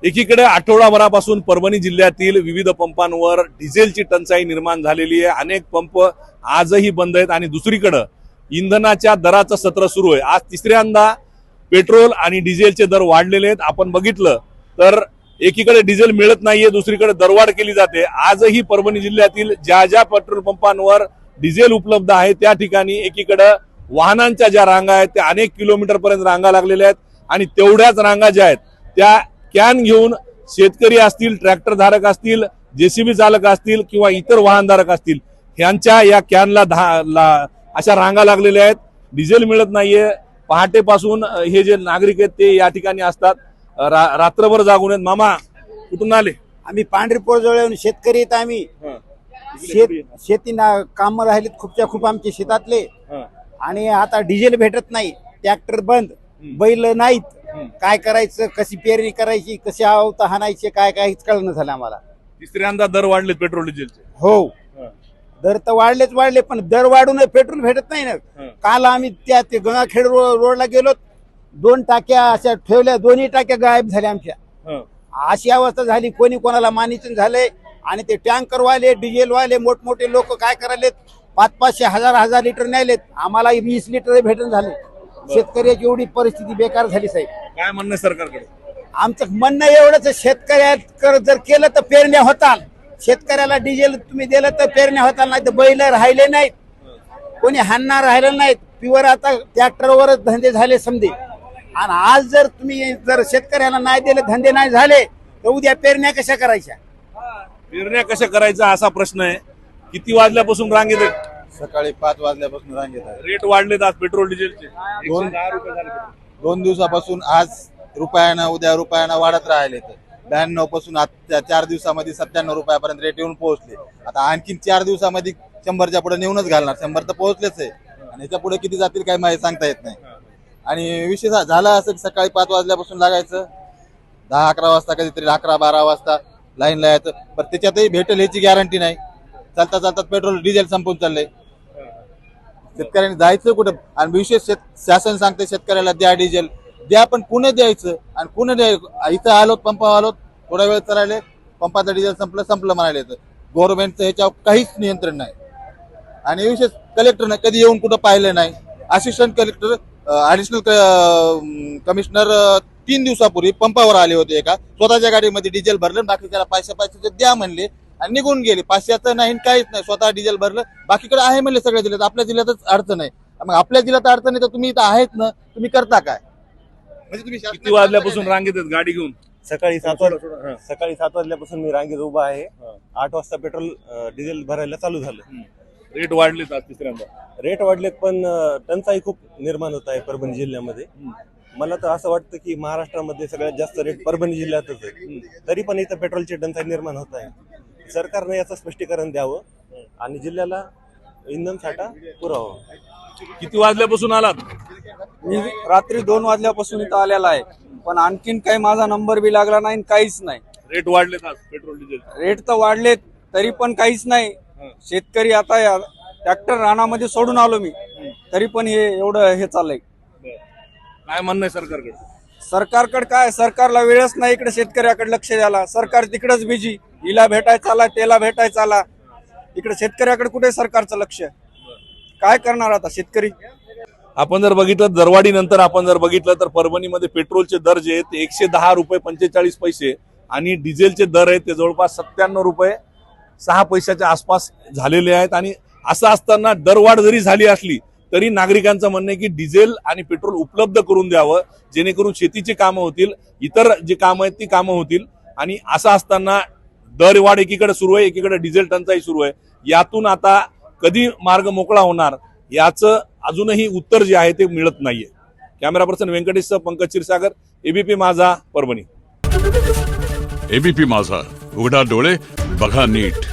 एकीकडे आठवडाभरापासून परभणी जिल्ह्यातील विविध पंपांवर डिझेलची टंचाई निर्माण झालेली आहे। अनेक पंप आजही बंद आहेत आणि दुसरीकडे इंधनाच्या दराचं सत्र सुरू आहे। आज तिसऱ्यांदा पेट्रोल आणि डिझेलचे दर वाढलेले आहेत। आपण बघितलं तर एकीकडे डिझेल मिळत नाहीये, दुसरीकडे दरवाढ केली जाते। आजही परभणी जिल्ह्यातील ज्या ज्या पेट्रोल पंपांवर डिझेल उपलब्ध आहे त्या ठिकाणी एकीकडे वाहनांच्या ज्या रांगा आहेत त्या अनेक किलोमीटर पर्यंत रांगा लागलेल्या आहेत आणि तेवढ्याच रांगा ज्या आहेत त्या कॅन घेऊन शेतकरी असतील, ट्रॅक्टर धारक असतील, जेसीबी चालक असतील किंवा इतर वाहनधारक असतील यांच्या या कॅनला अशा रांगा लागलेल्या आहेत। डिझेल मिळत नाहीये। पहाटेपासून हे जे नागरिक आहेत ते या ठिकाणी असतात, रात्रभर जागून आहेत। मामा कुठून आले? आम्ही पांढरीपूर जवळ शेतकरी आहेत। आम्ही शेती काम राहिलेत खूपच्या खूप आमचे शेतातले आणि आता डिझेल भेटत नाही, ट्रॅक्टर बंद, बैल नाहीत, काय करायचं, कशी पेरणी करायची, कशी आवता हाणायचे, काय काहीच कळणं झालं आम्हाला। तिसऱ्यांदा दर वाढलेत पेट्रोल डिझेलचे। हो, दर तर वाढले पण दर वाढून पेट्रोल भेटत नाही ना। काल आम्ही त्या गंगाखेड रोडला गेलो, 2 टाक्या अशा ठेवल्या, दोन्ही टाक्या गायब झाल्या आमच्या। अशी अवस्था झाली, कोणी कोणाला मानिचून झालंय आणि ते टँकर वाले, डिझेल वाले, मोठमोठे लोक काय करायलेत, 500-500 हजार लिटर न्यायलेत, आम्हाला 20 लिटर भेटून झाले। शेतकऱ्याची एवढी परिस्थिती बेकार झाली साहेब। काय म्हणणं सरकारकडे? आमचं म्हणणं एवढंच, शेतकऱ्याला जर केलं तर पेरण्या होताल, शेतकऱ्याला डिझेल तुम्ही दिलं तर पेरण्या होताल, नाही तर बैल राहिले नाहीत, कोणी हाणणार राहिलं नाहीत, प्युअर आता ट्रॅक्टरवरच धंदे झाले समजे। आणि आज जर तुम्ही शेतकऱ्याला नाही दिले, धंदे नाही झाले, तर उद्या पेरण्या कशा करायच्या? पेरण्या कशा करायचा असा प्रश्न आहे। किती वाजल्यापासून रांगेत आहेत? सकाळी 5 वाजल्यापासून रांगेत आहे। रेट वाढलेत आज पेट्रोल डिझेलचे 110 रुपये झाले। 2 दिवसापासून आज रुपयानं, उद्या रुपयानं वाढत राहिले। 92 पासून आज 4 दिवसामध्ये 97 रुपयापर्यंत रेट येऊन पोहोचले। आता आणखीन 4 दिवसामध्ये 100च्या पुढे नेऊनच घालणार। 100 तर पोहोचलेच आहे आणि याच्या पुढे किती जातील काही माहिती सांगता येत नाही। आणि विषय झाला असं, सकाळी 5 वाजल्यापासून लागायचं, 10-11 वाजता, कधीतरी 11-12 वाजता लाईनला यायचं, पण त्याच्यातही भेटेल ह्याची गॅरंटी नाही। चालता पेट्रोल डिझेल संपून चाललंय। शेतकऱ्यांनी जायचं कुठं? आणि विशेष शासन सांगते शेतकऱ्याला द्या डिझेल, द्या, पण पुणे द्यायचं आणि पुणे इथं आलो, पंपावर आलो, थोडा वेळ चालले, पंपाचं डिझेल संपलं म्हणाले तर गव्हर्नमेंटचं ह्याच्यावर काहीच नियंत्रण नाही। आणि विशेष कलेक्टरने कधी येऊन कुठं पाहिलं नाही। असिस्टंट कलेक्टर, ऍडिशनल कमिशनर 3 दिवसापूर्वी पंपावर आले होते, एका स्वतःच्या गाडीमध्ये डिझेल भरलं, बाकी त्याला पैसे द्या म्हणले आणि निघून गेले। 500चं नाही, काहीच नाही, स्वतः डिझेल भरलं, बाकीकडे आहे म्हणले सगळ्या जिल्ह्यात, आपल्या जिल्ह्यातच अडचण आहे। मग आपल्या जिल्ह्यात अडचण आहे तर तुम्ही इथं आहेत ना, तुम्ही करता काय? म्हणजे तुम्ही किती वाजल्यापासून रांगेत आहेत गाडी घेऊन? सकाळी 7 वाजल्यापासून मी रांगेत उभा आहे। 8 वाजता पेट्रोल डिझेल भरायला चालू झालं। रेट वाढलेत आज तिसऱ्यांदा। रेट वाढलेत पण टंचाई खूप निर्माण होत आहे परभणी जिल्ह्यामध्ये। मला तर असं वाटतं की महाराष्ट्रामध्ये सगळ्यात जास्त रेट परभणी जिल्ह्यातच आहे, तरी पण इथं पेट्रोलची टंचाई निर्माण होत आहे। सरकारने याचं स्पष्टीकरण द्यावं आणि जिल्ह्याला इंधन साठा पुरवावा। किती वाजल्यापासून आलात? मी रात्री 2 वाजल्यापासून इथं आलेला आहे, पण आणखीन काही माझा नंबर बी लागला नाही, काहीच नाही। रेट वाढलेत आज पेट्रोल डिझेल। रेट तर वाढलेत तरी पण काहीच नाही। शेतकरी आता ट्रॅक्टर रानामध्ये सोडून आलो मी, तरी पण हे एवढं हे चाललंय। काय म्हणणं आहे सरकारकडे? सरकारकडे काय, सरकारला वेळच नाही इकडे शेतकऱ्याकडे लक्ष द्यायला। सरकार तिकडेच बिजी, हिला भेटायचा आला, त्याला भेटायचा आला, इकडे शेतकऱ्याकडे कुठे सरकारचं लक्ष? काय करणार आता शेतकरी? आपण जर बघितलं दरवाढी नंतर आपण जर बघितलं तर परभणीमध्ये पेट्रोलचे दर जे आहेत 110 रुपये 45 पैसे आणि डिझेलचे दर आहेत ते जवळपास 97 रुपये 6 पैशाच्या आसपास झालेले आहेत। आणि असं असताना दरवाढ जरी झाली असली तरी नागरिकांचं म्हणणं आहे की डिझेल आणि पेट्रोल उपलब्ध करून द्यावं, जेणेकरून शेतीची कामं होतील, इतर जी कामं आहेत ती कामं होतील। आणि असं असताना दरवाढ एकीकडे सुरू आहे, एकीकडे डिझेल टंचाई सुरू आहे। यातून आता कधी मार्ग मोकळा होणार याचं अजूनही उत्तर जे आहे ते मिळत नाहीये। कॅमेरा पर्सन व्यंकटेशसह पंकज क्षीरसागर, एबीपी माझा, परभणी। एबीपी माझा, उघडा डोळे बघा नीट।